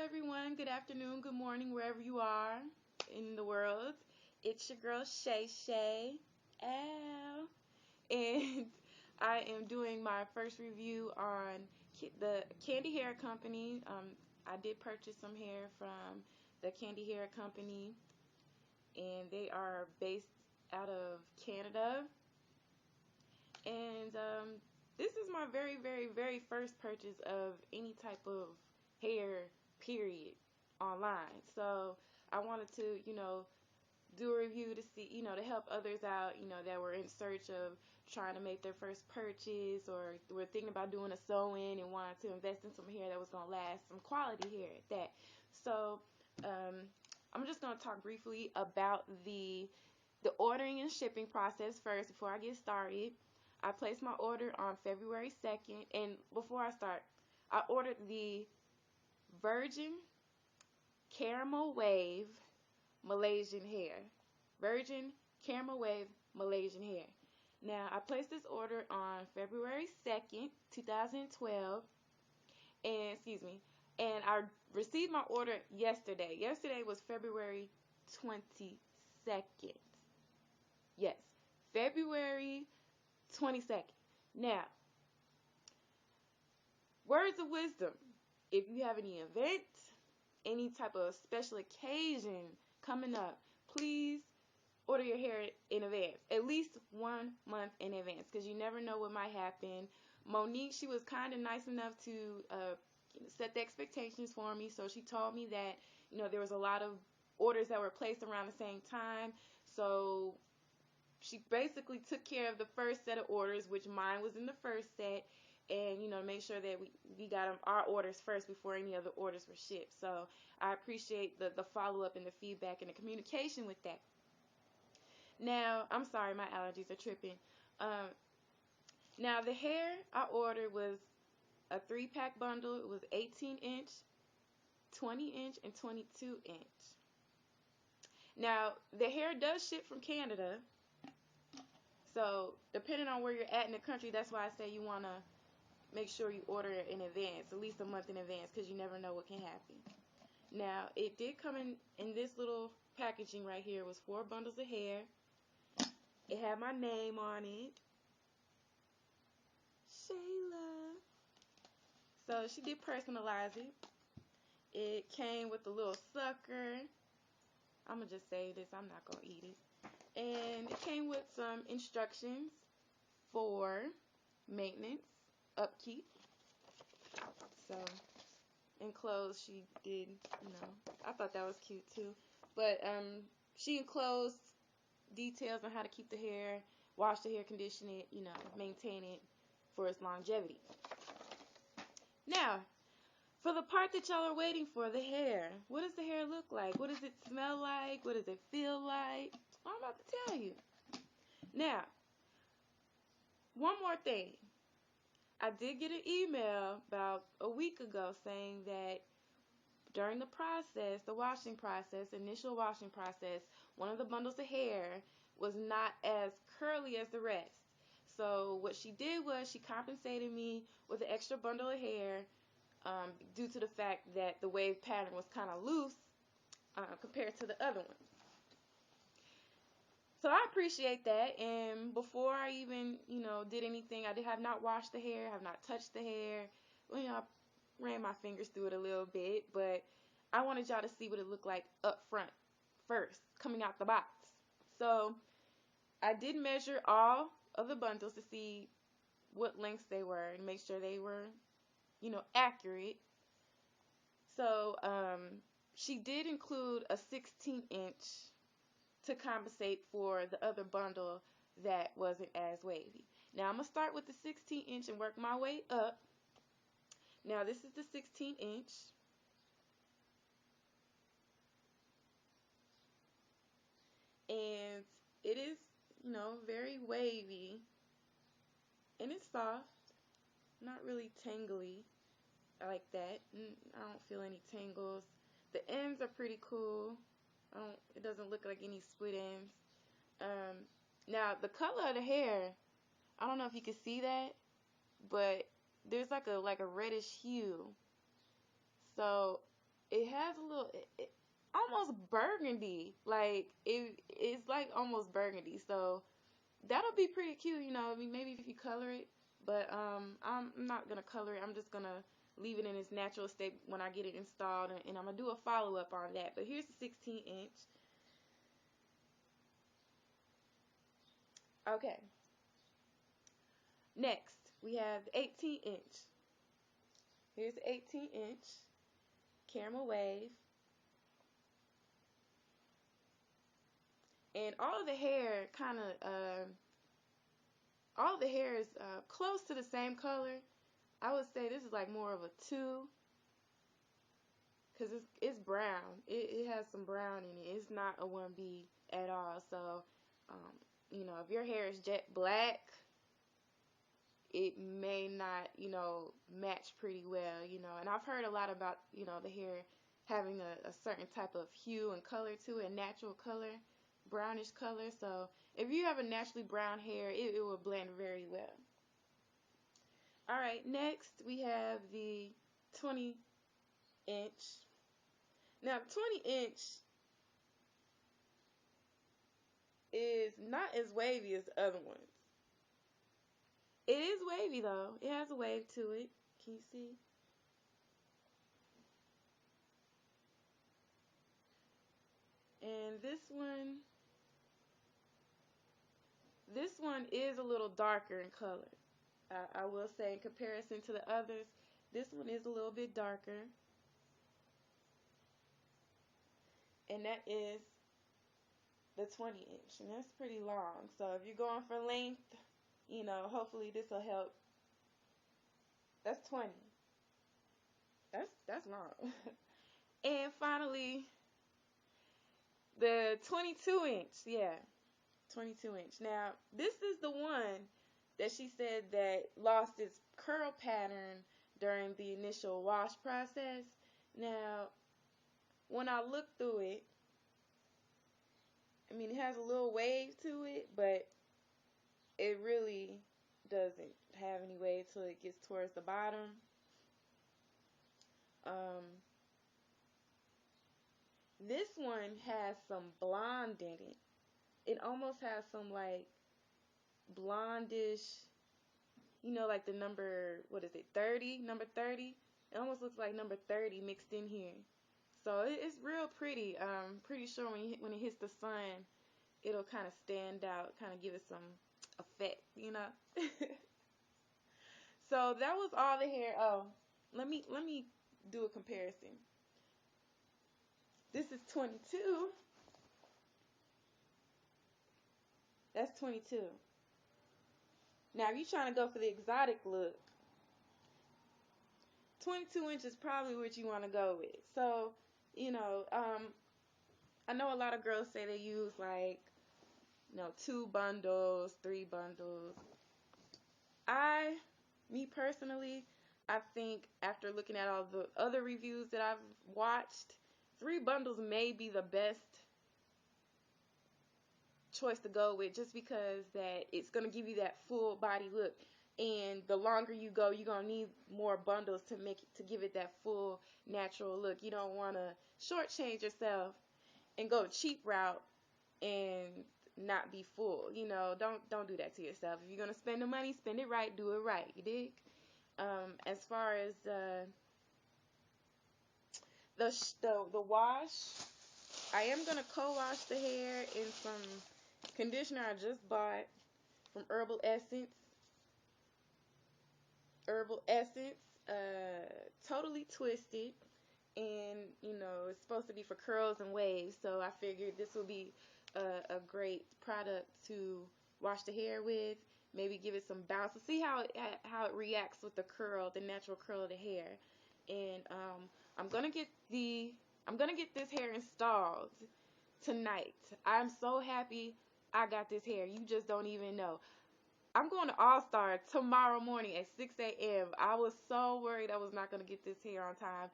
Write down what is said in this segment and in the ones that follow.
everyone. Good afternoon, good morning, wherever you are in the world. It's your girl Shay Shay. Ow. And I am doing my first review on the Candy Hair Company. I did purchase some hair from the Candy Hair Company, and they are based out of Canada. And this is my very, very, very first purchase of any type of hair, period, online. So I wanted to, do a review to see, to help others out, that were in search of trying to make their first purchase or were thinking about doing a sew-in and wanted to invest in some hair that was going to last, some quality hair at that. So I'm just going to talk briefly about the ordering and shipping process first before I get started. I placed my order on February 2nd, and before I start, I ordered the Virgin Caramel Wave Malaysian hair. Virgin Caramel Wave Malaysian hair. Now, I placed this order on February 2nd, 2012, and I received my order yesterday. Yesterday was February 22nd. Yes, February 22nd. Now, words of wisdom. If you have any event, any type of special occasion coming up, please order your hair in advance, at least 1 month in advance, because you never know what might happen. Monique, she was kind of nice enough to set the expectations for me, so she told me that there was a lot of orders that were placed around the same time, so she basically took care of the first set of orders, which mine was in the first set, and make sure that we got our orders first before any other orders were shipped. So I appreciate the follow-up and the feedback and the communication with that. Now, I'm sorry, my allergies are tripping. Now, the hair I ordered was a 3-pack bundle. It was 18-inch, 20-inch, and 22-inch. Now, the hair does ship from Canada. So, depending on where you're at in the country, that's why I say you want to make sure you order it in advance, at least a month in advance, because you never know what can happen. Now, it did come in this little packaging right here. It was 4 bundles of hair. It had my name on it, Shayla. So she did personalize it. It came with a little sucker. I'm going to just say this. I'm not going to eat it. And it came with some instructions for maintenance, upkeep. So enclosed, she did, I thought that was cute too. But she enclosed details on how to keep the hair, wash the hair, condition it, maintain it for its longevity. Now, for the part that y'all are waiting for, the hair. What does the hair look like? What does it smell like? What does it feel like? I'm about to tell you. Now, one more thing. I did get an email about a week ago saying that during the process, the washing process, initial washing process, one of the bundles of hair was not as curly as the rest. So what she did was she compensated me with an extra bundle of hair due to the fact that the wave pattern was kind of loose compared to the other one. So I appreciate that, and before I even, did anything, I have not washed the hair, have not touched the hair. Well, I ran my fingers through it a little bit, but I wanted y'all to see what it looked like up front first, coming out the box. So I did measure all of the bundles to see what lengths they were and make sure they were, accurate. So she did include a 16-inch to compensate for the other bundle that wasn't as wavy. Now I'm going to start with the 16-inch and work my way up. Now this is the 16-inch. And it is, very wavy. And it's soft. Not really tangly like that. I don't feel any tangles. The ends are pretty cool. It doesn't look like any split ends. Now the color of the hair, I don't know if you can see that, but there's like a reddish hue. So it has a little almost burgundy. Like it's like almost burgundy. So that'll be pretty cute, you know. I mean, maybe if you color it, but I'm not gonna color it. I'm just gonna leave it in its natural state when I get it installed, and I'm gonna do a follow up on that. But here's the 16-inch. Okay. Next, we have the 18-inch. Here's the 18-inch caramel wave, and all of the hair is close to the same color. I would say this is like more of a 2, because it's brown. It has some brown in it. It's not a 1B at all. So, um, you know, if your hair is jet black, it may not, you know, match pretty well, you know. And I've heard a lot about, you know, the hair having a certain type of hue and color to it, a natural color, brownish color. So if you have a naturally brown hair, it will blend very well. All right, next we have the 20-inch. Now, 20-inch is not as wavy as the other ones. It is wavy though. It has a wave to it. Can you see? And this one is a little darker in color. I will say in comparison to the others, this one is a little bit darker. And that is the 20-inch. And that's pretty long. So if you're going for length, you know, hopefully this will help. That's 20. That's long. And finally, the 22-inch. Yeah, 22-inch. Now, this is the one that she said that lost its curl pattern during the initial wash process. Now, when I look through it, I mean, it has a little wave to it, but it really doesn't have any wave till it gets towards the bottom. Um, this one has some blonde in it. It almost has some like blondish, you know, like the number, what is it, 30? Number 30? It almost looks like number 30 mixed in here. So it's real pretty. Pretty sure when it hits the sun, it'll kind of stand out, kind of give it some effect, you know. So that was all the hair. Oh, let me do a comparison. This is 22. That's 22. Now, if you're trying to go for the exotic look, 22 inches is probably what you want to go with. So, you know, I know a lot of girls say they use like, you know, 2 bundles, 3 bundles. Me personally, I think after looking at all the other reviews that I've watched, 3 bundles may be the best choice to go with, just because that it's going to give you that full body look. And the longer you go, you're going to need more bundles to give it that full natural look. You don't want to shortchange yourself and go the cheap route and not be full. You know, don't do that to yourself. If you're going to spend the money, spend it right, do it right. You dig? As far as the wash, I am going to co-wash the hair in some conditioner I just bought from Herbal Essence, totally twisted, and you know it's supposed to be for curls and waves. So I figured this will be a great product to wash the hair with. Maybe give it some bounce to see how it reacts with the natural curl of the hair. And I'm gonna get this hair installed tonight. I'm so happy I got this hair. You just don't even know. I'm going to All Star tomorrow morning at 6 a.m. I was so worried I was not going to get this hair on time.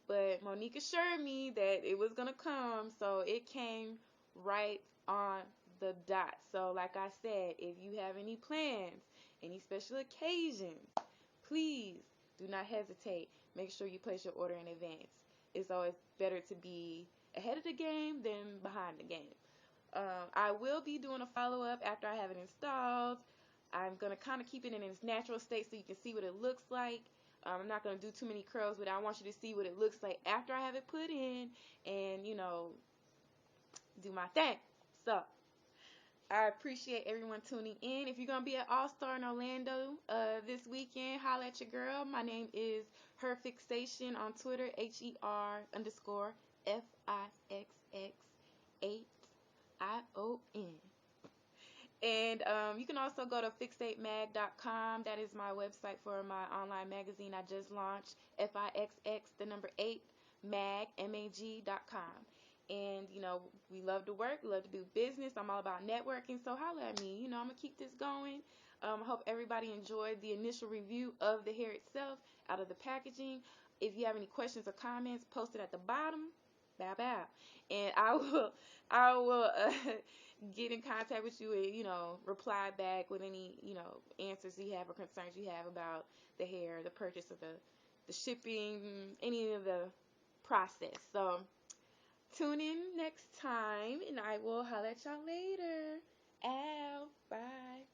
But Monique assured me that it was going to come. So it came right on the dot. So like I said, if you have any plans, any special occasions, please do not hesitate. Make sure you place your order in advance. it's always better to be ahead of the game than behind the game. I will be doing a follow-up after I have it installed. I'm going to kind of keep it in its natural state so you can see what it looks like. I'm not going to do too many curls, but I want you to see what it looks like after I have it put in and, you know, do my thing. So, I appreciate everyone tuning in. If you're going to be at All-Star in Orlando this weekend, holla at your girl. My name is Her Fixation on Twitter, HER_FIXX8ION. And you can also go to fixatemag.com. That is my website for my online magazine I just launched, FIXX, the number 8, mag.com. And, you know, we love to work. We love to do business. I'm all about networking. So holla at me. You know, I'm going to keep this going. I hope everybody enjoyed the initial review of the hair itself out of the packaging. If you have any questions or comments, post it at the bottom. Bow, bow. And I will get in contact with you and, you know, reply back with any, you know, answers you have or concerns you have about the hair, the purchase of the shipping, any of the process. So tune in next time, and I will holler at y'all later. Ow. Bye.